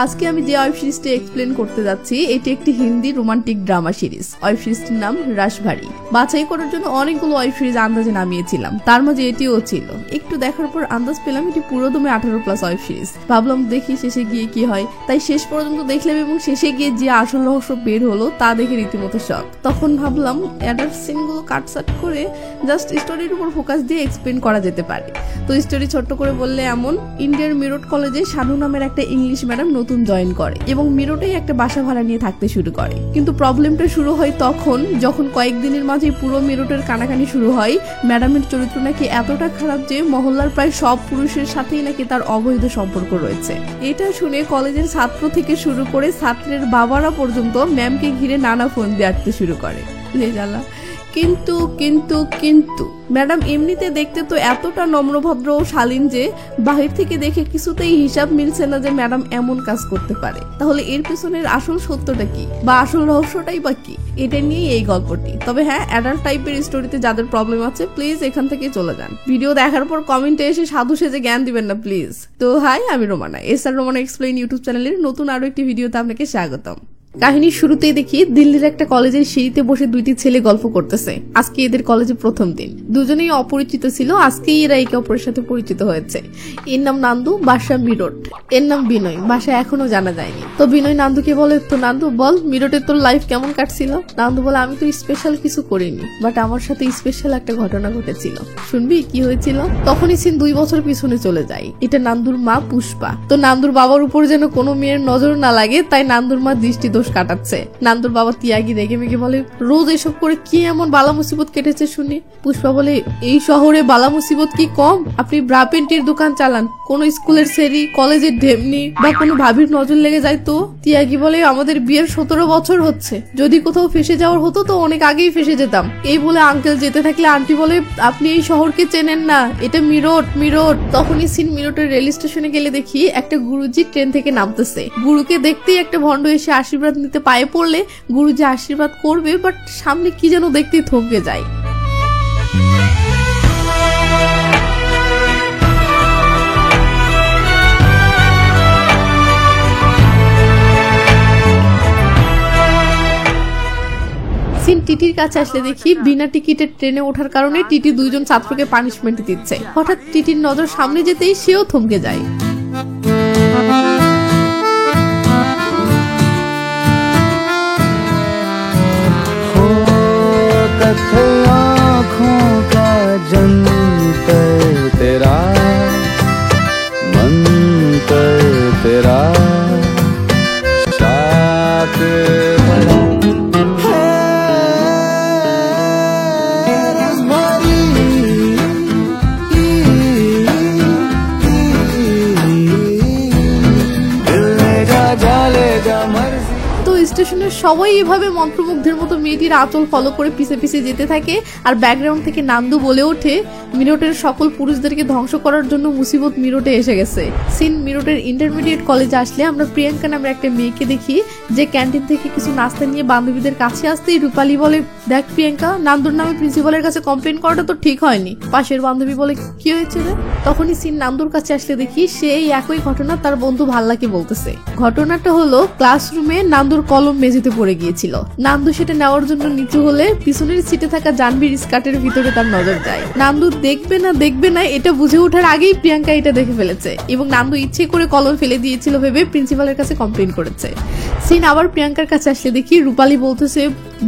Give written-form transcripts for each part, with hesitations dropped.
আজকে আমি যে ওয়েব সিরিজটি এক্সপ্লেন করতে যাচ্ছি এটি একটি Hindi romantic drama series. Web সিরিজটির নাম রাশভারী। বাছাই করার জন্য অনেকগুলো ওয়েব সিরিজ আন্দাজে নামিয়েছিলাম, তার মাঝে এটিও ছিল। একটু দেখার পর আন্দাজ পেলাম এটি পুরোদমে 18+ ওয়েব সিরিজ। ভাবলাম দেখি শেষে গিয়ে কি হয়, তাই শেষ পর্যন্ত দেখলাম এবং শেষে গিয়ে যে আসল রহস্য বের হলো তা দেখে রীতিমতো শক। তখন ভাবলাম অ্যাডাল্ট সিনগুলো কাটসাট করে জাস্ট স্টোরির উপর ফোকাস দিয়ে এক্সপ্লেন করা যেতে পারে। তো স্টোরি ছোট্ট করে বললে এমন, ইন্ডিয়ার মিরট কলেজে সাধু নামের একটা ইংলিশ ম্যাডাম নতুন জয়েন করে এবং মিরটেই একটা বাসা ভাড়া নিয়ে থাকতে শুরু করে। কিন্তু প্রবলেমটা শুরু হয় তখন যখন কয়েকদিনের মাঝে পুরো মিরটের কানাকানি শুরু হয়। ম্যাডামের চরিত্র নাকি এতটা খারাপ যে মহল্লার প্রায় সব পুরুষের সাথেই নাকি তার অবৈধ সম্পর্ক রয়েছে। এটা শুনে কলেজের ছাত্র থেকে শুরু করে ছাত্রের বাবারা পর্যন্ত ম্যামকে ঘিরে নানা ফোন দিয়ে আসতে শুরু করে। লেজালা। কিন্তু কিন্তু কিন্তু ম্যাডাম এমনিতে দেখতে তো এতটা নম্রভদ্র ও শালীন যে বাহির থেকে দেখে কিছুতেই হিসাব মিলছে না যে ম্যাডাম এমন কাজ করতে পারে। তাহলে এর পিছনের আসল সত্যটা কি বা আসল রহস্যটাই বা কি, এটা নিয়ে এই গল্পটি। তবে হ্যাঁ, অ্যাডাল্ট টাইপের স্টোরিতে যাদের প্রবলেম আছে প্লিজ এখান থেকে চলে যান। ভিডিও দেখার পর কমেন্টে এসে সাধু সেজে জ্ঞান দিবেন না প্লিজ। তো হাই, আমি Romana, SR Romana explain YouTube চ্যানেলের নতুন আরো একটি ভিডিওতে আপনাকে স্বাগতম। কাহিনীর শুরুতেই দেখি দিল্লির একটা কলেজের সিঁড়িতে বসে দুইটি ছেলে গল্প করতেছে। আজকে এদের কলেজে প্রথম দিন। দুজনেই অপরিচিত ছিল, আজকেই এরা একে অপরের সাথে পরিচিত হয়েছে। এর নাম নান্দু, বাসা মিরট। এর নাম বিনয়, বাসা এখনো জানা যায়নি। তো বিনয় নান্দুকে বলে, তো নান্দু বল, মিরটে তোর লাইফ কেমন কাটছিল? নান্দু বলে, আমি তো স্পেশাল কিছু করিনি, বাট আমার সাথে স্পেশাল একটা ঘটনা ঘটেছিল। শুনবি কি হয়েছিল? তখনই সিন 2 বছর পিছনে চলে যায়। এটা নান্দুর মা পুষ্পা। তো নান্দুর বাবার উপর যেন কোনো মেয়ের নজর না লাগে তাই নান্দুর মা দৃষ্টি কাটাচ্ছে। নান্দুর বাবা তিয়াগি রেগে মেগে বলে, রোজ এসব করে কি এমন বালা মুসিবত কেটেছে শুনি? পুষ্পা বলে, এই শহরে বালা মুসিবত কি কম? আপনি ব্রা পেন্টির দোকান চালান, কোন স্কুলের সেরি, কলেজের ঢেমনি বা কোনো ভাবির নজর লেগে যায় তো? তিয়াগি বলে, আমাদের বিয়ের 17 বছর হচ্ছে, যদি কোথাও ফেসে যাওয়ার হতো তো অনেক আগেই ফেসে যেতাম। এই বলে আঙ্কেল যেতে থাকলে আন্টি বলে, আপনি এই শহরকে চেনেন না, এটা মিরট মিরট। তখনই সিন মিরটের রেল স্টেশনে গেলে দেখি একটা গুরুজি ট্রেন থেকে নামতেছে। গুরুকে দেখতেই একটা ভণ্ড এসে আশীর্বাদ নিতে পায়ে পড়লে গুরুজি আশীর্বাদ করবে, বাট সামনে কি যেন দেখতেই থমকে যায়। সিন টিটির কাছে আসলে দেখি বিনা টিকিটের ট্রেনে ওঠার কারণে টিটি 2জন ছাত্রকে পানিশমেন্ট দিচ্ছে। হঠাৎ টিটির নজর সামনে যেতেই সেও থমকে যায়। आँखों का जंतर तेरा मंतर तेरा साथ স্টেশনের সবাই এভাবে মন্ত্রমুগ্ধের মতো মেয়েটির আঁচল ফলো করে পিছে পিছে যেতে থাকে। আর ব্যাকগ্রাউন্ড থেকে নান্দু বলে ওঠে, মিরটের সকল পুরুষদেরকে ধ্বংস করার জন্য মুসিবত মিরটে এসে গেছে। সিন মিরটের ইন্টারমিডিয়েট কলেজে আসলে আমরা প্রিয়াঙ্কা নামের একটা মেয়েকে দেখি যে ক্যান্টিন থেকে কিছু নাস্তা নিয়ে বান্ধবীদের কাছে আসতেই রূপালী বলে, দেখ প্রিয়াঙ্কা, নান্দুর নামে প্রিন্সিপালের কাছে কমপ্লেন করাটা তো ঠিক হয়নি। পাশের বান্ধবী বলে, কি হয়েছে রে? তখনই সিন নান্দুর কাছে আসলে দেখি সে এই একই ঘটনা তার বন্ধু ভাল্লাকে বলতেছে। ঘটনাটা হলো, ক্লাসরুমে নান্দুর কলম মেঝেতে পড়ে গিয়েছিল। নান্দু সেটা নেওয়ার জন্য নিচু হলে পিছনের সিটে থাকা জাহ্নবীর স্কার্টের ভিতরে তার নজর যায়। নান্দু দেখবে না এটা বুঝে ওঠার আগেই প্রিয়াঙ্কা এটা দেখে ফেলেছে এবং নান্দু ইচ্ছে করে কলম ফেলে দিয়েছিল ভেবে প্রিন্সিপালের কাছে কমপ্লেন করেছে। সিন আবার প্রিয়াঙ্কার কাছে আসলে দেখি রূপালী বলতেছে,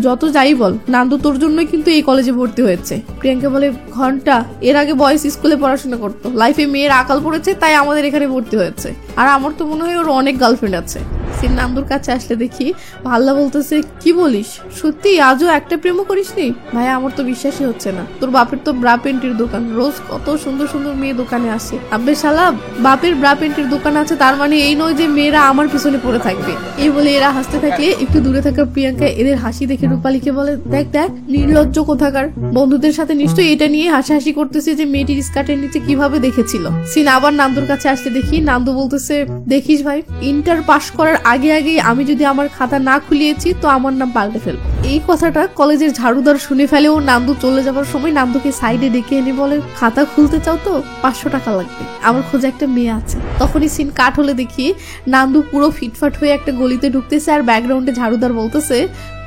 যত যাই বল, নান্দু তোর জন্য কিন্তু এই কলেজে ভর্তি হয়েছে। প্রিয়াঙ্কা বলে, ঘন্টা, এর আগে বয়েজ স্কুলে পড়াশোনা করতো, লাইফে মেয়ের আকাল পড়েছে তাই আমাদের এখানে ভর্তি হয়েছে, আর আমার তো মনে হয় ওর অনেক গার্লফ্রেন্ড আছে। সিন নান্দুর কাছে আসলে দেখি ভাল্লা বলতেছে, কি বলিস, সত্যি আজও একটা প্রেমও করিসনি? ভাই আমার তো বিশ্বাসই হচ্ছে না, তোর বাপের তো ব্রা পেন্টির দোকান, রোজ কত সুন্দর সুন্দর মেয়ে দোকানে আসে। আবে শালা, বাপের ব্রা পেন্টির দোকান আছে তার মানে এই নয় যে মেয়েরা আমার পিছনে পড়ে থাকবে। এই বলে এরা হাসতে থাকে। একটু দূরে থাকা প্রিয়াঙ্কা এদের হাসি দেখে রূপালীকে বলে, দেখ দেখ নির্লজ্জ কোথাকার, বন্ধুদের সাথে নিশ্চয়ই এটা নিয়ে হাসাহাসি করতেছে যে মেয়েটির স্কার্টের নিচে কিভাবে দেখেছিল। সিন আবার নান্দুর কাছে আসতে দেখি নান্দু বলতেছে, দেখিস ভাই, ইন্টার পাস করার আগে আগেই আমি যদি আমার খাতা না খুলিয়েছি তো আমার নাম পাল্টে ফেলবো। এই কথাটা কলেজের ঝাড়ুদার শুনে ফেলেও নান্দু চলে যাবার সময় নান্দুকে সাইডে ডেকে এনে বলে, খাতা খুলতে চাও তো 500 টাকা লাগবে, আমার খোঁজে একটা মেয়ে আছে। তখনই সিন কাট হলে দেখি নান্দু পুরো ফিটফাট হয়ে একটা গলিতে ঢুকতেছে আর ব্যাকগ্রাউন্ডে ঝাড়ুদার বলতেছে,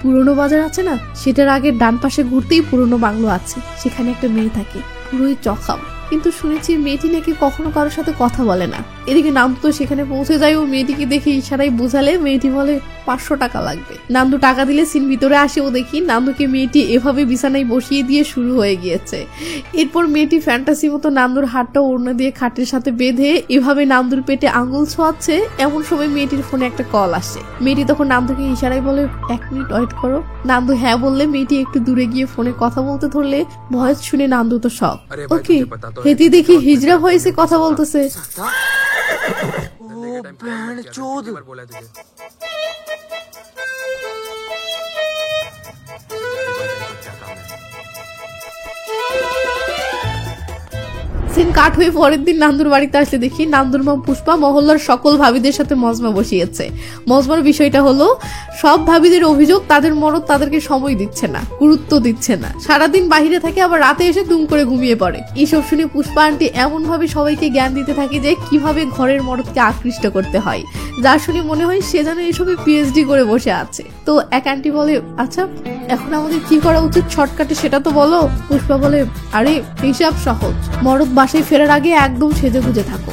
পুরনো বাজার আছে না, সেটার আগে ডান পাশে ঘুরতেই পুরনো বাংলো আছে, সেখানে একটা মেয়ে থাকে, পুরোই চখাম, কিন্তু শুনেছি মেয়েটি নাকি কখনো কারোর সাথে কথা বলে না। এদিকে নান্দু তো সেখানে পৌঁছে যায় ও মেয়েটিকে দেখে ইশারায় বোঝালে মেয়েটি বলে 500 টাকা লাগবে। নান্দু টাকা দিলে সিন ভিতরে আসে ও দেখি নান্দুকে মেয়েটি এভাবে বিছানায় বসিয়ে দিয়ে শুরু হয়ে গিয়েছে। এরপর মেয়েটি ফ্যান্টাসি মতো নান্দুর হাতটা ওড়না দিয়ে খাটের সাথে বেঁধে এভাবে নান্দুর পেটে আঙুল ছোঁয়াচ্ছে। এমন সময় মেয়েটির ফোনে একটা কল আসে। মেয়েটি তখন নান্দুকে ইশারায় বলে 1 মিনিট ওয়েট করো। নান্দু হ্যাঁ বললে মেয়েটি একটু দূরে গিয়ে ফোনে কথা বলতে ধরলে ভয়েস শুনে নান্দু তো শক। ওকে হেতি দেখি হিজড়া ভয়েসে কথা বলতেছে। সিন কাট হয়ে পরের দিন নান্দুর বাড়িতে আসলে দেখি নান্দুর মা পুষ্পা মহল্লার সকল ভাবিদের সাথে মজমা বসিয়েছে। মজমার বিষয়টা হলো সব ভাবিদের অভিযোগ তাদের মরদ তাদেরকে সময় দিচ্ছে না, গুরুত্ব দিচ্ছে না, সারাদিন বাহিরে থাকে আবার রাতে এসে দুম করে ঘুমিয়ে পড়ে। এইসব শুনে পুষ্পা আন্টি এমন ভাবে সবাইকে জ্ঞান দিতে থাকে যে কিভাবে ঘরের মরদকে আকৃষ্ট করতে হয়, যা শুনে মনে হয় সে যেন এসবে পিএইচডি করে বসে আছে। তো এক আন্টি বলে, আচ্ছা এখন আমাদের কি করা উচিত শর্টকাটে সেটা তো বলো। পুষ্পা বলে, আরে হিসাব সহজ, মরদ বাসায় ফেরার আগে একদম সেজে গুজে থাকো।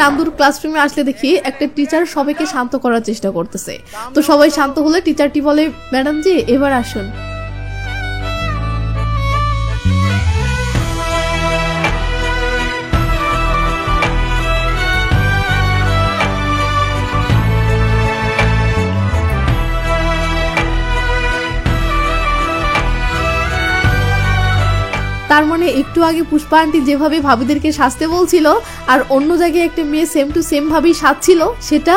নান্দুর ক্লাসরুমে আসলে দেখি একটা টিচার সবাইকে শান্ত করার চেষ্টা করতেছে। তো সবাই শান্ত হলে টিচারটি বলে, ম্যাডাম জি এবার আসুন। তার মানে একটু আগে পুষ্পা আন্টি যেভাবে ভাবিদেরকে সাজতে বলছিল আর অন্য জায়গায় একটা মেয়ে সেম টু সেম ভাবেই সাজছিল, সেটা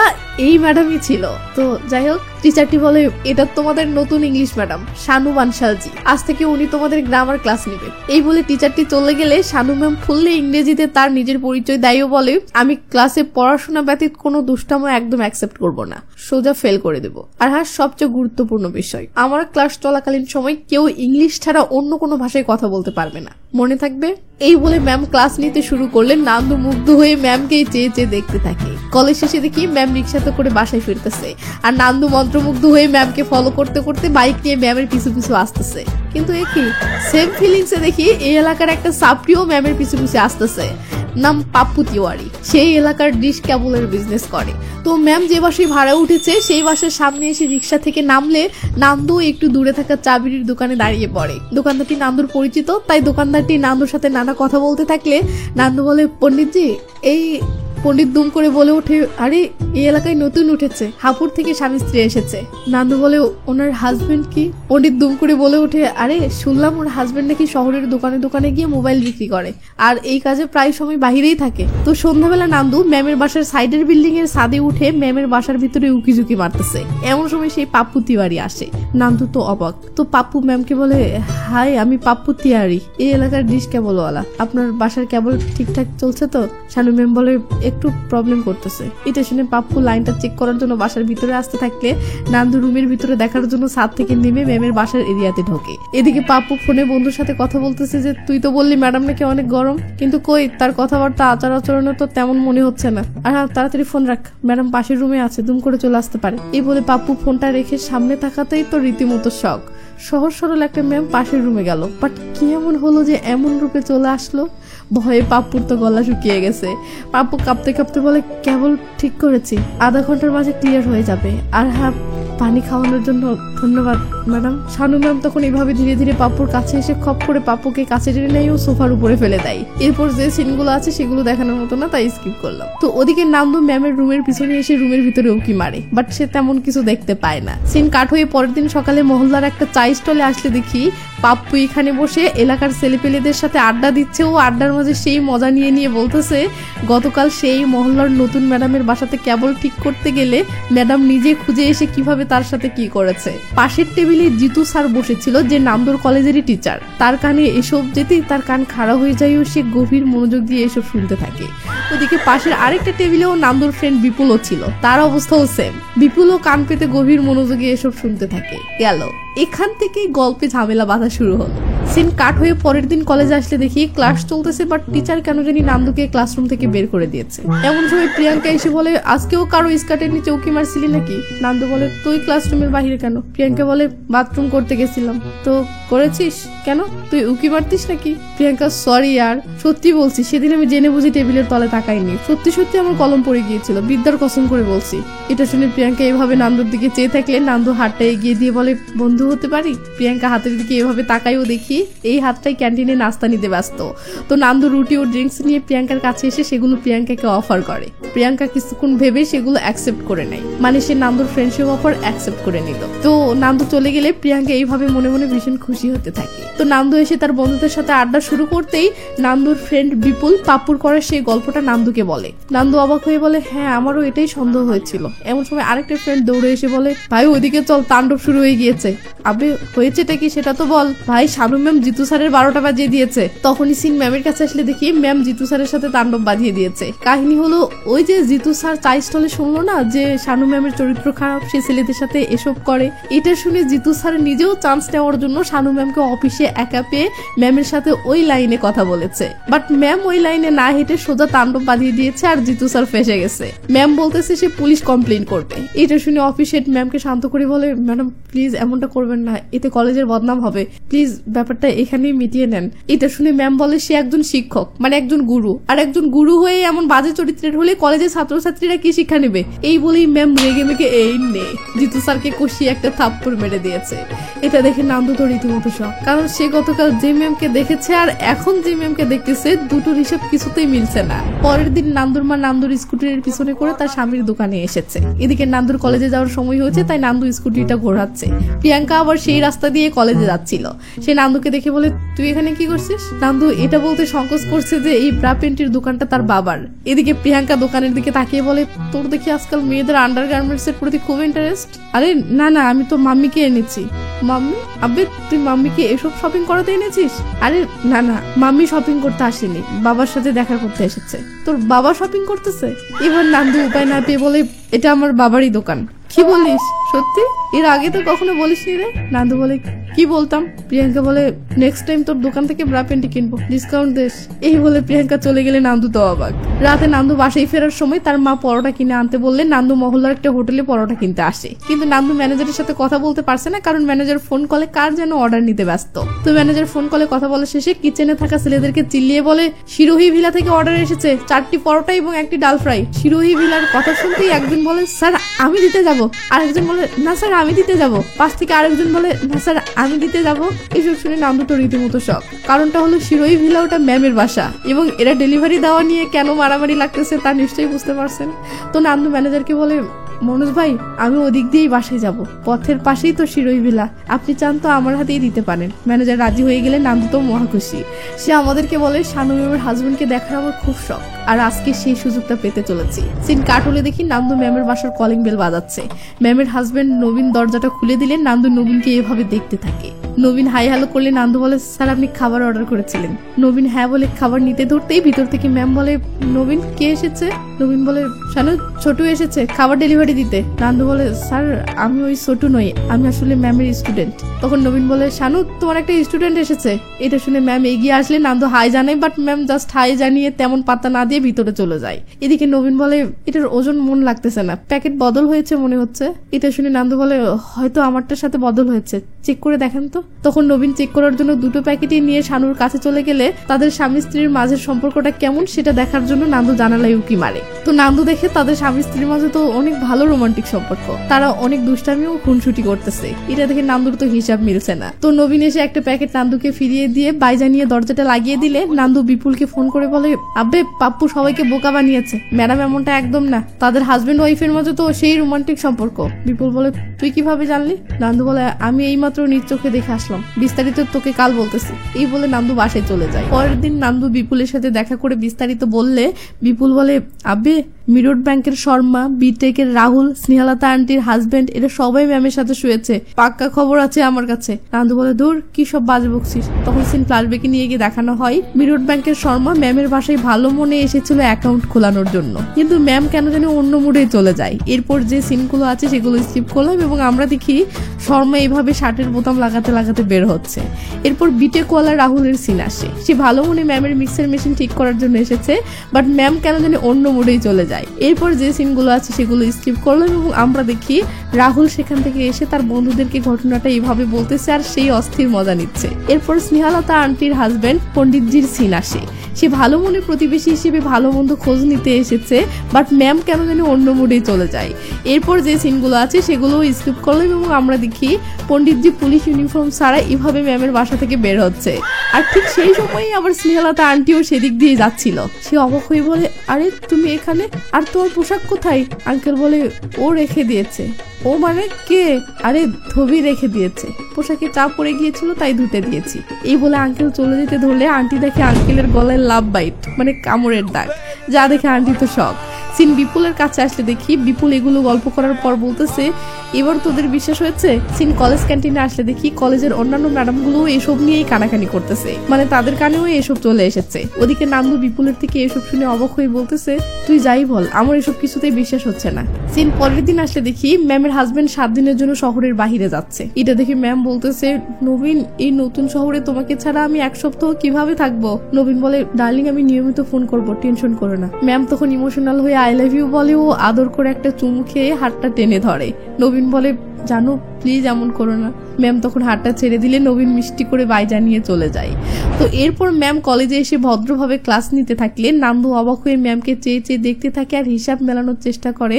এই ম্যাডামই ছিল। তো যাই হোক, টিচারটি বলে, এটা তোমাদের নতুন ইংলিশ ম্যাডাম শানু বানশালজি, আজ থেকে উনি তোমাদের গ্রামার ক্লাস নেবে। এই বলে টিচারটি চলে গেলে শানু ম্যাম ফুললে ইংরেজিতে তার নিজের পরিচয় দেয়ও বলে, আমি ক্লাসে পড়াশোনা ব্যতীত কোনো দুষ্টামো একদম অ্যাকসেপ্ট করব না, সোজা ফেল করে দেব। আর হ্যাঁ, সবচেয়ে গুরুত্বপূর্ণ বিষয়, আমার ক্লাস চলাকালীন সময় কেউ ইংলিশ ছাড়া অন্য কোনো ভাষায় কথা বলতে পারবে না, মনে থাকবে। এই বলে ম্যাম ক্লাস নিতে শুরু করলেন। নান্দু মুগ্ধ হয়ে ম্যামকেই চেয়ে চেয়ে দেখতে থাকে। কলেজ শেষে দেখি ম্যাম রিক্সাতে করে বাসায় ফিরতেছে আর নান্দু মন্ত্রমুগ্ধ হয়ে ম্যামকে ফলো করতে করতে বাইক নিয়ে ম্যামের পিছু পিছু আসতেছে। কিন্তু একই সেম ফিলিংসে দেখি এই এলাকার একটা সাপ্রিও ম্যামের পিছু পিছু আসতেছে, নাম পাপ্পু তিওয়ারি। সেই এলাকার ডিশ কেবলের বিজনেস করে। তো ম্যাম যে বাসায় ভাড়া উঠেছে সেই বাসার সামনে এসে রিক্সা থেকে নামলে নান্দু একটু দূরে থাকা চা বিড়ির দোকানে দাঁড়িয়ে পড়ে। দোকানদারটি নান্দুর পরিচিত, তাই দোকানদারটি নান্দুর সাথে নানা কথা বলতে থাকলে নান্দু বলে, পণ্ডিতজি এই পণ্ডিত দুম করে বলে ওঠে, আরে এই এলাকায় নতুন উঠেছে, হাপুর থেকে স্বামী স্ত্রী এসেছে। নান্দু বলে, ওনার হাজবেন্ড কি? পণ্ডিত দুম করে বলে ওঠে, আরে শুনলাম ওর হাজবেন্ড নাকি শহরের দোকানে দোকানে গিয়ে মোবাইল বিক্রি করে আর এই কাজে প্রায় সময় বাহিরেই থাকে। তো সন্ধ্যাবেলা নান্দু ম্যামের বাসার সাইডের বিল্ডিং এর ছাদে উঠে ম্যামের বাসার ভিতরে উকিঝুঁকি মারতেছে। এমন সময় সেই পাপ্পু তিওয়ারি আসে। নান্দু তো অবাক। তো পাপ্পু ম্যামকে বলে, হাই আমি পাপ্পু তিওয়ারি, এই এলাকার ডিশ কেবলওয়ালা, আপনার বাসার কেবল ঠিকঠাক চলছে তো? শানু ম্যাম বলে, একটু প্রবলেম করতেছে। এটা শুনে পাপ্পু লাইনটা চেক করার জন্য বাসার ভিতরে আসতে থাকলে নান্দু রুমের ভিতরে দেখার জন্য ছাদ থেকে নেমে ম্যামের বাসার এরিয়াতে ঢোকে। এদিকে পাপ্পু ফোনে বন্ধুর সাথে কথা বলতেছে যে, তুই তো বললি ম্যাডাম নাকি অনেক গরম, কিন্তু কই তার কথাবার্তা আচার আচরণে তো তেমন মনে হচ্ছে না। আর হ্যাঁ, তাড়াতাড়ি ফোন রাখ, ম্যাডাম পাশের রুমে আছে, দুম করে চলে আসতে পারে। এই বলে পাপ্পু ফোনটা রেখে সামনে তাকাতেই তো রীতিমতো শখ। সহজ সরল একটা ম্যাম পাশের রুমে গেল, বাট কি এমন হলো যে এমন রূপে চলে আসলো? ভয়ে পাপ্পুর তো গলা শুকিয়ে গেছে। পাপ্পু কাঁপতে কাঁপতে বলে, কেবল ঠিক করেছি, আধা ঘন্টার মাঝে ক্লিয়ার হয়ে যাবে। আর হ্যাঁ, পানি খাওয়ানোর জন্য ধন্যবাদ ম্যাডাম। শানু ম্যাম তখন এইভাবে ধীরে ধীরে পাপ্পুর কাছে এসে খপ করে পাপ্পুকে কাছে টেনে নেয় ও সোফার উপরে ফেলে দেয়। এরপর যে সিনগুলো আছে সেগুলো দেখানোর মতো না, তাই স্কিপ করলাম। তো ওদিকে নান্দু ম্যামের রুমের পিছনে এসে রুমের ভিতরে উকি মারে, বাট সে তেমন কিছু দেখতে পায় না। সিন কাট হয়ে পরের দিন সকালে মহল্লার একটা চা স্টলে আসলে দেখি পাপ্পু এখানে বসে এলাকার ছেলেপেলেদের সাথে আড্ডা দিচ্ছে। ও আড্ডার মাঝে সেই মজা নিয়ে নিয়ে বলতেছে গতকাল সেই মহল্লার নতুন ম্যাডামের বাসাতে কেবল ঠিক করতে গেলে ম্যাডাম নিজে খুঁজে এসে কিভাবে তার সাথে কি করেছে। পাশের টেবিলে জিতু স্যার বসেছিল, যে নান্দুর কলেজেরই টিচার। তার কানে এসব যেতেই তার কান খাড়া হয়ে যায় ও সে গভীর মনোযোগ দিয়ে এসব শুনতে থাকে। ওদিকে পাশের আরেকটা টেবিলেও নান্দুর ফ্রেন্ড বিপুলও ছিল, তার অবস্থাও সেম। বিপুলও কান পেতে গভীর মনোযোগে এসব শুনতে থাকে। গেল এখান থেকেই গল্পে ঝামেলা বাঁধা শুরু হলো। সিন কাট হয়ে পরের দিন কলেজে আসলে দেখি ক্লাস চলতেছে, বাট টিচার কেন জানি নান্দুকে ক্লাসরুম থেকে বের করে দিয়েছে। এমন সময় প্রিয়াঙ্কা এসে বলে আজকেও কারো স্কার্টের নিচে উকি মারছিলি নাকি? নান্দু বলে তুই ক্লাসরুমের বাহিরে কেন? প্রিয়াঙ্কা বলে বাথরুম করতে গেছিলাম। তো করেছিস কেন? তুই উকি মারতিস নাকি? প্রিয়াঙ্কা সরি আর সত্যি বলছি, সেদিন আমি জেনে বুঝি টেবিলের তলে তাকাইনি। সত্যি সত্যি আমার কলম পড়ে গিয়েছিল, বিদ্যার কসম করে বলছি। এটা শুনে প্রিয়াঙ্কা এভাবে নান্দুর দিকে চেয়ে থাকলে নান্দু হাতটা এগিয়ে দিয়ে বলে বন্ধু হতে পারি? প্রিয়াঙ্কা হাতের দিকে এভাবে তাকাইও দেখি এই হাতটাই ক্যান্টিনে নাস্তা নিতে ব্যস্ত। তো নান্দু রুটি ও ড্রিঙ্কস নিয়ে প্রিয়াঙ্কার কাছে এসে সেগুলো প্রিয়াঙ্কাকে অফার করে। প্রিয়াঙ্কা কিছুক্ষণ ভেবে সেগুলো অ্যাকসেপ্ট করে নেয়, মানে সে নান্দুর ফ্রেন্ডশিপ অফার অ্যাকসেপ্ট করে নিল। তো নান্দু চলে গেলে প্রিয়াঙ্কা এইভাবে মনে মনে ভীষণ খুশি হতে থাকে। তো নান্দু এসে তার বন্ধুদের সাথে আড্ডা শুরু করতেই নান্দুর ফ্রেন্ড বিপুল পাপ্পুর করা সেই গল্পটা নান্দুকে বলে। নান্দু অবাক হয়ে বলে হ্যাঁ আমারও এটাই সন্দেহ হয়েছিল। এমন সময় আরেকটা ফ্রেন্ড দৌড়ে এসে বলে ভাই ওইদিকে চল, তাণ্ডব শুরু হয়ে গিয়েছে। আবে হয়েছেটা কি সেটা তো বল। ভাই শানু ম্যাম জিতু স্যারের 12টা বাজিয়ে দিয়েছে। তখনই সিন ম্যামের কাছে আসলে দেখি ম্যাম জিতু স্যারের সাথে তাণ্ডব বাজিয়ে দিয়েছে। কাহিনী হলো ওই যে জিতু স্যার চা স্টলে শুনলো না যে শানু ম্যামের চরিত্র খারাপ, সে ছেলেদের সাথে এসব করে। এটা শুনে জিতু স্যার নিজেও চান্স নেওয়ার জন্য শানু ম্যামকে অফিসে একা পেয়ে ম্যামের সাথে ওই লাইনে কথা বলেছে, বাট ম্যাম ওই লাইনে না হেঁটে সোজা তাণ্ডব বাজিয়ে দিয়েছে আর জিতু স্যার ফেসে গেছে। ম্যাম বলতেছে সে পুলিশ কমপ্লেন করবে। এটা শুনে অফিস হেড ম্যামকে শান্ত করে বলে ম্যাডাম প্লিজ এমনটা করবেন না, এতে কলেজের বদনাম হবে, প্লিজ ব্যাপারটা এখানেই মিটিয়ে নেন। এটা শুনে ম্যাম বলে সে একজন শিক্ষক, মানে একজন গুরু, আর একজন গুরু হয়ে এমন বাজে চরিত্রের হলে কলেজের ছাত্রছাত্রীরা কি শিক্ষা নেবে। এই বলেই ম্যাম রেগে মেগে এই নে জিতু স্যারকে কষিয়ে একটা থাপ্পড় মেরে দিয়েছে। এটা দেখে নান্দু তো রীতিমতো শখ, কারণ সে গতকাল যে ম্যামকে দেখেছে আর এখন যে ম্যামকে দেখতেছে দুটোর হিসাব কিছুতেই মিলছে না। পরের দিন নান্দুর মা নান্দুর স্কুটির পিছনে করে তার স্বামীর দোকানে এসেছে। এদিকে নান্দুর কলেজে যাওয়ার সময় হয়েছে, তাই নান্দু স্কুটিটা ঘোরাচ্ছে। প্রিয়াঙ্কা আবার সেই রাস্তা দিয়ে কলেজে যাচ্ছিল। সে নান্দুকে দেখে বলে তুই এখানে কি করছিস? নান্দু এটা বলতে সংকোচ করছে যে এই ব্রা প্যান্টির দোকানটা তার বাবার। এদিকে প্রিয়াঙ্কা দোকানের দিকে তাকিয়ে বলে তোর দেখি আজকাল মেয়েদের আন্ডারগার্মেন্টস এর প্রতি খুব ইন্টারেস্ট। আরে না না, আমি তো মাম্মিকে এনেছি। মাম্মি? আবে তুই মাম্মিকে এসব শপিং করাতে এনেছিস? আরে না না, মাম্মি শপিং করতে আসেনি, বাবার সাথে দেখা করতে এসেছে। তোর বাবা শপিং করতেছে? এবার নান্দু উপায় না পেয়ে বলে এটা আমার বাবারই দোকান। কি বলিস? সত্যি? এর আগে তো কখনো বলিসনি রে। নান্দু বলে কি বলতাম? প্রিয়াঙ্কা বলে নেক্সট টাইম তোর দোকান থেকে ব্রা প্যান্টি কিনবো, ডিসকাউন্ট দিস। এই বলে প্রিয়াঙ্কা চলে গেলে নান্দু তো অবাক। রাতে নান্দু বাসায় ফেরার সময় তার মা পরোটা কিনে আনতে বললে নান্দু মহল্লার একটা হোটেলে পরোটা কিনতে আসে। কিন্তু নান্দু ম্যানেজারের সাথে কথা বলতে পারছে না, কারণ ম্যানেজার ফোন কলে কার যেন অর্ডার নিতে ব্যস্ত। তো ম্যানেজার ফোন কলে কথা বলা শেষে কিচেনে থাকা ছেলেদেরকে চিল্লিয়ে বলে শিরোহী ভিলা থেকে অর্ডার এসেছে, 4টি পরোটা এবং 1টি ডাল ফ্রাই। শিরোহী ভিলার কথা শুনতেই একজন বলে স্যার আমি দিতে যাব, আরেকজন বলে না স্যার আমি দিতে যাব, পাশ থেকে আরেকজন বলে না স্যার আমি দিতে যাব। এসব শুনে নান্দু তো রীতিমতো শখ। কারণটা হলো শিরোহী ভিলা ওটা ম্যামের বাসা এবং এরা ডেলিভারি দেওয়া নিয়ে কেন মারামারি লাগতেছে তা নিশ্চয়ই বুঝতে পারছেন। তো নান্দু ম্যানেজারকে বলে মনোজ ভাই আমি ওদিক দিয়েই বাসায় যাব, পথের পাশেই তো শিরোই ভিলা, আপনি চান তো আমার হাতেই দিতে পারেন। ম্যানেজার রাজি হয়ে গেলে নান্দু তো মহা খুশি। সে আমাদেরকে বলে শানু ম্যামের হাজবেন্ডকে দেখার আমার খুব শখ, আর আজকে সেই সুযোগটা পেতে চলেছি। সিন কাট হলে দেখি নান্দু ম্যামের বাসার কলিং বেল বাজাচ্ছে। ম্যামের হাজবেন্ড নবীন দরজাটা খুলে দিলে নান্দু নবীনকে এভাবে দেখতে থাকে। নবীন হাই হ্যালো করলে নান্দু বলে স্যার আপনি খাবার অর্ডার করেছিলেন। নবীন হ্যাঁ বলে খাবার নিতে ধরতেই ভিতর থেকে ম্যাম বলে নবীন কে এসেছে? নবীন বলে শানু ছোটু এসেছে খাবার ডেলিভারি দিতে। নান্দু বলে স্যার আমি ওই ছোটু নই, আমি আসলে ম্যামের স্টুডেন্ট। তখন নবীন বলে শানু তোমার একটা স্টুডেন্ট এসেছে। এটা শুনে ম্যাম এগিয়ে আসলে নান্দু হাই জানায়, বাট ম্যাম জাস্ট হাই জানিয়ে তেমন পাত্তা না দিয়ে ভিতরে চলে যায়। এদিকে নবীন বলে এটার ওজন মন লাগতেছে না, প্যাকেট বদল হয়েছে মনে হচ্ছে। এটা শুনে নান্দু বলে হয়তো আমারটার সাথে বদল হয়েছে, চেক করে দেখেন তো। তখন নবীন চেক করার জন্য দুটো প্যাকেটই নিয়ে শানুর কাছে চলে গেলে তাদের স্বামী স্ত্রীর মাঝের সম্পর্কটা কেমন সেটা দেখার জন্য নান্দু জানালায় উকি মারে। তো নান্দু দেখে তাদের স্বামী স্ত্রীর মাঝে তো অনেক ভালো রোমান্টিক সম্পর্ক, তারা অনেক দুষ্টামি ও খুনসুটি করতেছে। এটা দেখে নান্দুর তো হিসাব মিলছে না। তো নবীন এসে একটা প্যাকেট নান্দুকে ফিরিয়ে দিয়ে বাইজা নিয়ে দরজাটা লাগিয়ে দিলে নান্দু বিপুলকে ফোন করে বলে, আব্বে পাপ্পু সবাইকে বোকা বানিয়েছে, ম্যাডাম এমনটা একদম না, তাদের হাজবেন্ড ওয়াইফের মাঝে তো সেই রোমান্টিক সম্পর্ক। বিপুল বলে, তুই কিভাবে জানলি? নান্দু বলে, আমি এইমাত্র নিজ চোখে দেখে আসলাম, বিস্তারিত তোকে কাল বলতেছি। এই বলে নান্দু বাসায় চলে যায়। পরের দিন নান্দু বিপুলের সাথে দেখা করে বিস্তারিত বললে বিপুল বলে, আব্বে মিরট ব্যাংকের শর্মা, বিটেকের রাহুল, স্নেহালতা আন্টির হাজবেন্ড এরা সবাই ম্যামের সাথে শুয়েছে, পাক্কা খবর আছে আমার কাছে। নান্দু বলে, দূর কি সব বাজে বকছিস। তখন সিন ফ্ল্যাশব্যাকে নিয়ে গিয়ে দেখানো হয় মিরট ব্যাংকের শর্মা ম্যামের বাসায় ভালো মনে এসেছিল অ্যাকাউন্ট খোলানোর জন্য, কিন্তু ম্যাম কেন জানি অন্য মুডে চলে যায়। এরপর যে সিনগুলো আছে সেগুলো স্কিপ করলাম এবং আমরা দেখি শর্মা এইভাবে শার্টের বোতাম লাগাতে লাগাতে বের হচ্ছে। এরপর বিটেকওয়ালা রাহুলের সিন আসে, সে ভালো মনে ম্যামের মিক্সার মেশিন ঠিক করার জন্য এসেছে, বাট ম্যাম কেন জানি অন্য মুডেই চলে যায়। এরপর যে সিনগুলো আছে সেগুলো স্কিপ করলাম এবং আমরা দেখি রাহুল সেখান থেকে এসে তার বন্ধুদেরকে ঘটনাটা এইভাবে বলতেছে আর সেই অস্থির মজা নিচ্ছে। এরপর স্নেহালতা আন্টির হাজবেন্ড পণ্ডিতজির সিন আসে, সে ভালো মনে প্রতিবেশী হিসেবে ভালো মন্দ খোঁজ নিতে এসেছে, বাট ম্যাম কেন জানি অন্য মুডেই চলে যায়। এরপর যে সিনগুলো আছে সেগুলো স্কিপ করলাম এবং আমরা দেখি পণ্ডিতজি পুলিশ ইউনিফর্ম ছাড়া এভাবে ম্যামের বাসা থেকে বের হচ্ছে। আর ঠিক সেই সময়ই আবার স্নেহালতা আন্টিও সেদিক দিয়ে যাচ্ছিল। সে অবাক হয়ে বলে, আরে তুমি এখানে, আর তোমার পোশাক কোথায়? আঙ্কেল বলে, ও রেখে দিয়েছে। ও মানে কে? আরে ধোবি রেখে দিয়েছে, পোশাকে চাপ পড়ে গিয়েছিল তাই ধুতে দিয়েছি। এই বলে আঙ্কেল চলে যেতে ধরলে আন্টি দেখে আঙ্কেলের গলায় লাভ বাইট মানে কামড়ের দাগ, যা দেখে আন্টি তো শক। সিন বিপুলের কাছে আসলে দেখি বিপুল এগুলো গল্প করার পর বলতেছে, এবার তোদের বিশ্বাস হয়েছে? সিন কলেজ ক্যান্টিনে আসলে দেখি কলেজের অন্যান্য ম্যাডামগুলো এসব নিয়েই কানাকানি করতেছে, মানে তাদের কানেও এসব চলে এসেছে। ওদিকে নান্দু বিপুলের থেকে এসব শুনে অবাক হয়ে বলতেছে, তুই যাই বল আমার এসব কিছুতেই বিশ্বাস হচ্ছে না। সিন পরের দিন আসলে দেখি ম্যামের হাজবেন্ড 7 দিনের জন্য শহরের বাহিরে যাচ্ছে। এটা দেখে ম্যাম বলতেছে, নবীন এই নতুন শহরে তোমাকে ছাড়া আমি 1 সপ্তাহ কিভাবে থাকবো? নবীন বলে, ডার্লিং আমি নিয়মিত ফোন করবো, টেনশন করো না। ম্যাম তখন ইমোশনাল হয়ে আই লাভ ইউ বলে ও আদর করে একটা চুমু খেয়ে হাতটা টেনে ধরে। নবীন বলে, জানো প্লিজ এমন করো না। ম্যাম তখন হাতটা ছেড়ে দিলে নবীন মিষ্টি করে বাইজা নিয়ে চলে যায়। তো এরপর ম্যাম কলেজে এসে ভদ্রভাবে ক্লাস নিতে থাকলে নান্দু অবাক হয়ে ম্যামকে চেয়ে চেয়ে দেখতে থাকে আর হিসাব মেলানোর চেষ্টা করে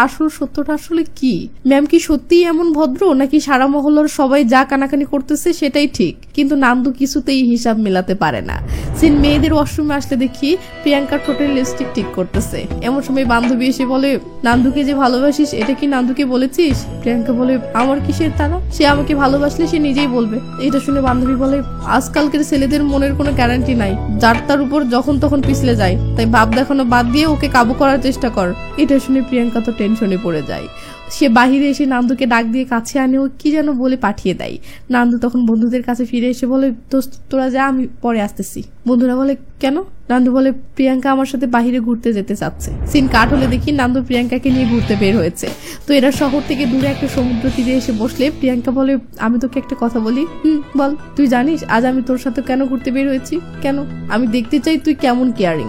আসল সত্যটা আসলে কি। ম্যাম কি সত্যিই এমন ভদ্র, নাকি সারা মহল্লার সবাই যা কানাকানি করতেছে সেটাই ঠিক? কিন্তু নান্দু কিছুতেই হিসাব মেলাতে পারে না। সিন মেয়েদের ওয়াশরুমে আসলে দেখি প্রিয়াঙ্কা ঠোঁটের লিপস্টিক ঠিক করতেছে। এমন সময় বান্ধবী এসে বলে, নান্দুকে যে ভালোবাসিস এটা কি নান্দুকে বলেছিস? প্রিয়াঙ্কা বলে, আমার কিসের তারা, সে আমাকে ভালোবাসলে সে নিজেই বলবে। এটা শুনে বান্ধবী বলে, আজকালকার ছেলেদের মনের কোনো গ্যারান্টি নাই, যার তার উপর যখন তখন পিছলে যায়, তাই ভাব দেখানো বাদ দিয়ে ওকে কাবু করার চেষ্টা কর। এটা শুনে প্রিয়াঙ্কা তো টেনশনে পড়ে যায়। সে বাহিরে এসে নান্দুকে ডাক দিয়ে কাছে আনে ও কি যেন বলে পাঠিয়ে দেয়। নান্দু তখন বন্ধুদের কাছে ফিরে এসে বলে, দোস্ত তোরা যা, আমি পরে আসতেছি। বন্ধুরা বলে, কেন? নান্দু বলে, প্রিয়াঙ্কা আমার সাথে বাহিরে ঘুরতে যেতে চাচ্ছে। সিন কাট হলে দেখি নান্দু প্রিয়াঙ্কাকে নিয়ে ঘুরতে বের হয়েছে। তো এরা শহর থেকে দূরে একটা সমুদ্র তীরে এসে বসলে প্রিয়াঙ্কা বলে, আমি তোকে একটা কথা বলি। বল। তুই জানিস আজ আমি তোর সাথে কেন ঘুরতে বের হয়েছি? কেন? আমি দেখতে চাই তুই কেমন কেয়ারিং।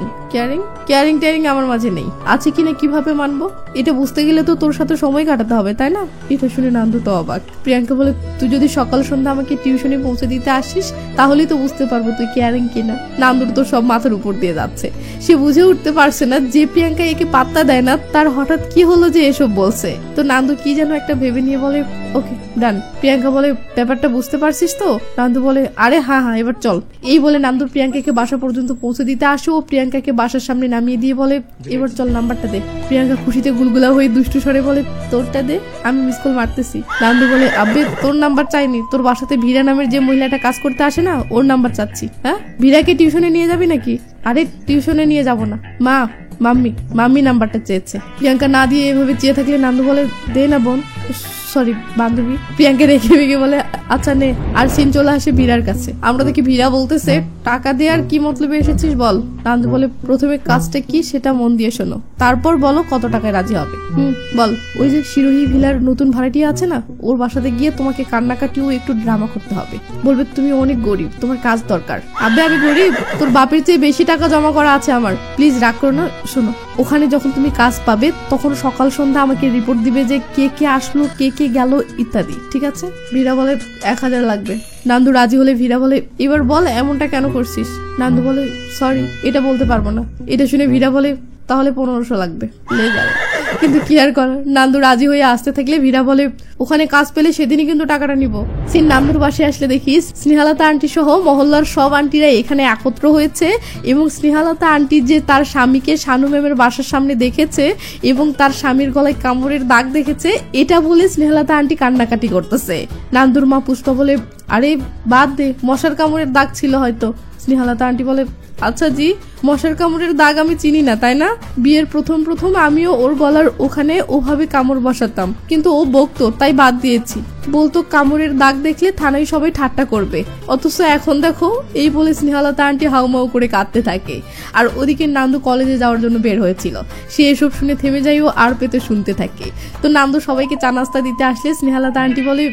কেয়ারিং আমার মাঝে নেই, আছে কিনা কিভাবে মানবো? এটা বুঝতে গেলে তো তোর সাথে সময় কাটাতে হবে, তাই না? এটা শুনে নান্দু তো অবাক। প্রিয়াঙ্কা বলে, তুই যদি সকাল সন্ধ্যা আমাকে টিউশনে পৌঁছে দিতে আসিস তাহলেই তো বুঝতে পারবো তুই কেয়ারিং কিনা। নান্দুর তো সব মাথার উপর দিয়ে যাচ্ছে। সে বুঝে উঠতে পারছে না যে প্রিয়াঙ্কা একে পাত্তা দেয় না, তার হঠাৎ কি হলো যে এসব বলছে। তো নান্দু কি যেন একটা ভেবে নিয়ে বলে, ওকে ডান। প্রিয়াঙ্কা বলে, ব্যাপারটা বুঝতে পারছিস তো? নান্দু বলে, আরে হ্যাঁ এবার চল। এই বলে নান্দু প্রিয়াঙ্কাকে বাসা পর্যন্ত পৌঁছে দিতে আসে ও প্রিয়াঙ্কাকে বাসার সামনে নামিয়ে দিয়ে বলে, এবার চল, নাম্বারটা দে। প্রিয়াঙ্কা খুশিতে গুলগুলা হয়ে দুষ্টু স্বরে বলে, তোরটা দে, আমি মিস কল মারতেছি। নান্দু বলে, আব্বে তোর নাম্বার চাইনি, তোর বাসাতে ভীরা নামের যে মহিলাটা কাজ করতে আসে না ওর নাম্বার চাচ্ছি। হ্যাঁ, ভীরাকে টিউশনে নিয়ে যাবি নাকি? আরে টিউশনে নিয়ে যাব না, মাম্মি নাম্বারটা চেয়েছে। প্রিয়াঙ্কা না দিয়ে এভাবে চেয়ে থাকলে নান্দু বলে, দে না বোন। সরি বান্ধবী। প্রিয়াঙ্কা রেখে ভেঙে বলে, আচ্ছা নে। আর সিন চলে আসে ভীরার কাছে। আমরা দেখি ভীরা বলতেছে, টাকা দিয়ে আর কি মতলবে এসেছিস বল। নান্দু বলে, প্রথমে কাজটা কি সেটা মন দিয়ে শোনো, তারপর বলো কত টাকায় রাজি হবে। বল। ওই যে শিরোহী ভিলার নতুন ভাড়াটিয়া আছে না, ওর বাসাতে গিয়ে তোমাকে কান্নাকাটিও একটু ড্রামা করতে হবে, বলবে তুমি অনেক গরিব, তোমার কাজ দরকার। আবে আমি গরিব? তোর বাপের চেয়ে বেশি টাকা জমা করা আছে আমার, প্লিজ রাগ করো না। শোনো, ওখানে যখন তুমি কাজ পাবে তখন সকাল সন্ধ্যা আমাকে রিপোর্ট দিবে যে কে কে আসলো, কে কে গেল ইত্যাদি, ঠিক আছে? ভীরা বলে 1000 লাগবে। নান্দু রাজি হলে ভীরা বলে এবার বল এমনটা কেন করছিস? নান্দু বলে সরি, এটা বলতে পারবো না। এটা শুনে ভীরা বলে তাহলে 1500 লাগবে। কিন্তু কি আর করার, নান্দু রাজি হয়ে আসতে থাকলে ভীরা বলে ওখানে কাজ পেলে সেদিনই কিন্তু টাকাটা নিব। সিন নান্দুর বাসায় আসলে দেখিস স্নেহালতা আন্টি সহ মহল্লার সব আন্টিরা এখানে একত্র হয়েছে এবং স্নেহালতা আন্টি যে তার স্বামীকে শানু ম্যামের বাসার সামনে দেখেছে এবং তার স্বামীর গলায় কামড়ের দাগ দেখেছে, এটা বলে স্নেহালতা আন্টি কান্নাকাটি করতেছে। নান্দুর মা পুষ্পা বলে আরে বাদ দে, মশার কামড়ের দাগ ছিল হয়তো। স্নেহালতা আন্টি বলে আচ্ছা জি, মশার কামড়ের দাগ আমি চিনি না তাই না? বিয়ের প্রথম আমিও ওর গলার ওখানে ওভাবে কামড় বসাতাম, কিন্তু ও বকতো তাই বাদ দিয়েছি। বলতো কামড়ের দাগ দেখলে থানায় সবাই ঠাট্টা করবে, অথচ এখন দেখো। এই বলে স্নেহালতা আন্টি হাউমাউ করে কাঁদতে থাকে। আর ওদিকে নান্দু কলেজে যাওয়ার জন্য বের হয়েছিল, সে এসব শুনে থেমে যায়ও আর পেতে শুনতে থাকে। তো নান্দু সবাইকে চা নাস্তা দিতে আসলে স্নেহালতা আন্টি বলে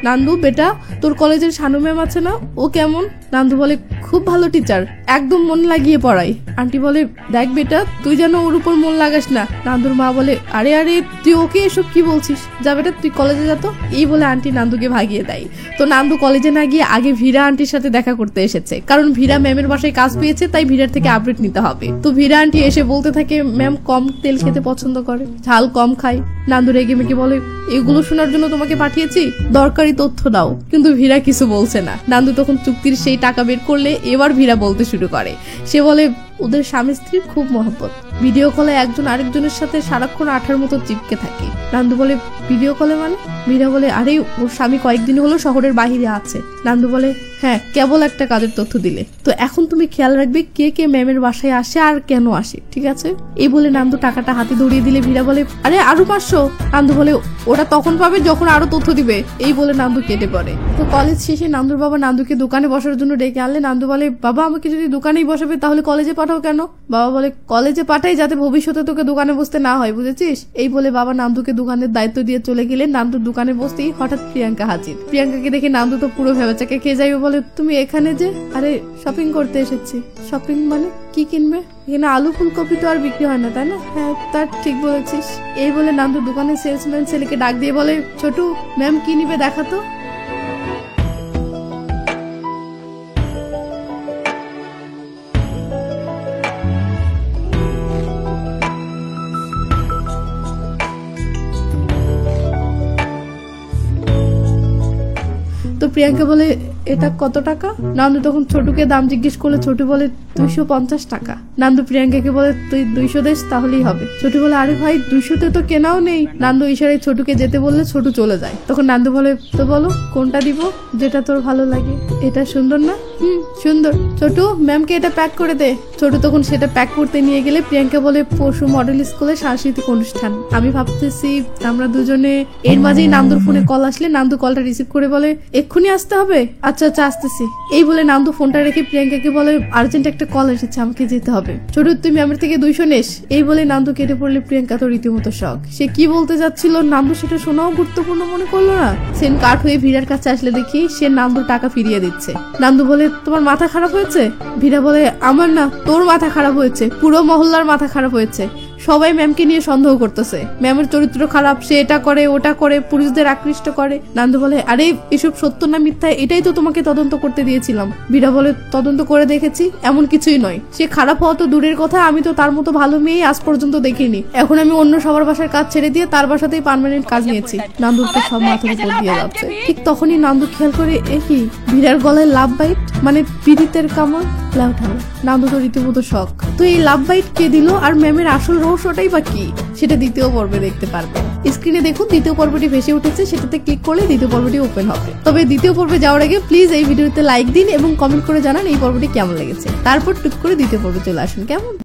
নান্দু বেটা, তোর কলেজের শানু ম্যাম আছে না, ও কেমন? নান্দু বলে খুব ভালো টিচার, একদম মন লাগিয়ে পড়াই। আন্টি বলে দেখ বেটা, তুই যেন ওর উপর মন লাগাস না। নান্দুর মা বলে আরে আরে তুই ওকে এসব কি বলছিস, যা বেটা তুই কলেজে যা তো। এই বলে আন্টি নান্দুকে ভাগিয়ে দেয়। তো নান্দু কলেজে না গিয়ে আগে ভীরা আন্টির সাথে দেখা করতে এসেছে, কারণ ভীরা ম্যামের বাসায় কাজ পেয়েছে, তাই ভীরার থেকে আপডেট নিতে হবে। তো ভীরা আন্টি এসে বলতে থাকে ম্যাম কম তেল খেতে পছন্দ করে, ঝাল কম খায়। নান্দু রেগে মেগে বলে এগুলো শোনার জন্য তোমাকে পাঠিয়েছি, দরকারি তথ্য দাও। কিন্তু ভীরা কিছু বলছে না। নান্দু তখন চুক্তির সেই টাকা বের করলে এবার ভীরা বলতে শুরু করে। সে বলে ওদের স্বামী স্ত্রীর খুব মহব্বত, ভিডিও কলে একজন আরেকজনের সাথে সারাক্ষণ আঠার মতো চিপকে থাকে। নান্দু বলে ভিডিও কলে মানে? ভীরা বলে আরে ওর স্বামী কয়েকদিন হলো শহরের বাহিরে আছে। নান্দু বলে হ্যাঁ, কেবল একটা কাজের তথ্য দিলে। তো এখন তুমি খেয়াল রাখবে কে কে ম্যামের বাসায় আসে আর কেন আসে, ঠিক আছে? এই বলে নান্দু টাকাটা হাতে ধরিয়ে দিলে ভীরা বলে আরে আরো 500। নান্দু বলে ওটা তখন পাবে যখন আরো তথ্য দিবে। এই বলে নান্দু কেটে পড়ে। তো কলেজ শেষে নান্দুর বাবা নান্দুকে দোকানে বসার জন্য ডেকে আনলে। নান্দু বলে বাবা আমাকে যদি দোকানেই বসাবে তাহলে কলেজে পাঠাও কেন? বাবা বলে কলেজে পাঠাই যাতে ভবিষ্যতে তোকে দোকানে বসতে না হয়, বুঝেছিস? এই বলে বাবা নান্দুকে দোকানের দায়িত্ব দিয়ে চলে গেলে। নান্দুর দোকানে বসতেই হঠাৎ প্রিয়াঙ্কা হাজির। প্রিয়াঙ্কাকে দেখে নান্দু তো পুরো ভেবেচাকে খেয়ে যাইবে। বলে তুমি এখানে যে? আরে শপিং করতে এসেছি। শপিং মানে কি কিনবে? এখানে আলু ফুলকপি তো আর বিক্রি হয় না তাই না? হ্যাঁ তার ঠিক বলেছিস। এই বলে নান্দু দোকানের সেলসম্যান ছেলেকে ডাক দিয়ে বলে ছোটু ম্যাম কি নিবে দেখাতো। তো প্রিয়াঙ্কা বলে এটা কত টাকা? নান্দু তখন ছোটুকে দাম জিজ্ঞেস করলে। ছোটু বলে 250 টাকা। নান্দু প্রিয়াঙ্কাকে বলে তুই 200 দেশ তাহলেই হবে। ছোটু বলে আরে ভাই 200-তে তো কেনাও নেই। নান্দু ইশারায় ছোটুকে যেতে বললে ছোটু চলে যায়। তখন নান্দু বলে তো বলো কোনটা দিব, যেটা তোর ভালো লাগে। এটা সুন্দর না? সুন্দর। ছোটু ম্যামকে এটা প্যাক করে দে। ছোটু তখন সেটা প্যাক করতে নিয়ে গেলে প্রিয়াঙ্কা বলে পরশু মডেল স্কুলে সাংস্কৃতিক অনুষ্ঠান, আমি ভাবতেছি আমরা দুজনে। এর মাঝেই নান্দুর ফোনে কল আসলে। নান্দু কলটা রিসিভ করে বলে এক্ষুনি আসতে হবে? আচ্ছা আচ্ছা আসতেছি। এই বলে নান্দু ফোনটা রেখে প্রিয়াঙ্কাকে বলে আর্জেন্ট একটা কল এসেছে, আমাকে যেতে হবে। ছোটু তুমি আমার থেকে 200 নেস। এই বলে নান্দু কেটে পড়লে। প্রিয়াঙ্কা তো রীতিমতো শখ। সে কি বলতে যাচ্ছিল নান্দু সেটা শোনাও গুরুত্বপূর্ণ মনে করলো না। সেন কাট হয়ে ভীরার কাছে আসলে দেখি সে নান্দুর টাকা ফিরিয়ে দিচ্ছে। নান্দু বলে তোমার মাথা খারাপ হয়েছে? ভীরা বলে আমার না, তোর মাথা খারাপ হয়েছে, পুরো মহল্লার মাথা খারাপ হয়েছে। সবাই ম্যামকে নিয়ে সন্দেহ করতেছে, ম্যামের চরিত্র খারাপ, সে এটা করে ওটা করে, পুরুষদের আকৃষ্ট করে। নান্দু বলে আরে এসব সত্য না মিথ্যা এটাই তো তোমাকে তদন্ত করতে দিয়েছিলাম। ভীরা বলে তদন্ত করে দেখেছি, এমন কিছুই নয়। সে খারাপ হওয়া তো দূরের কথা, আমি তো তার মতো ভালো মেয়ে আজ পর্যন্ত দেখিনি। এখন আমি অন্য সবার বাসার কাজ ছেড়ে দিয়ে তার বাসাতেই পার্মানেন্ট কাজ নিয়েছি। নান্দুর তো সব মাথার উপর দিয়ে যাচ্ছে। ঠিক তখনই নান্দু খেয়াল করে এ কি, ভীরার গলায় লাভ বাইট, মানে পীড়িতের কামড়। নান্দু তো রীতিমতো শখ। তো এই লাভ বাইট কে দিল আর ম্যামের আসল রহস্যটাই বা কি, সেটা দ্বিতীয় পর্বে দেখতে পারবে। স্ক্রিনে দেখুন দ্বিতীয় পর্বটি ভেসে উঠেছে, সেটাতে ক্লিক করলে দ্বিতীয় পর্বটি ওপেন হবে। তবে দ্বিতীয় পর্বে যাওয়ার আগে প্লিজ এই ভিডিওতে লাইক দিন এবং কমেন্ট করে জানান এই পর্বটি কেমন লেগেছে। তারপর টুক করে দ্বিতীয় পর্বে চলে আসুন, কেমন?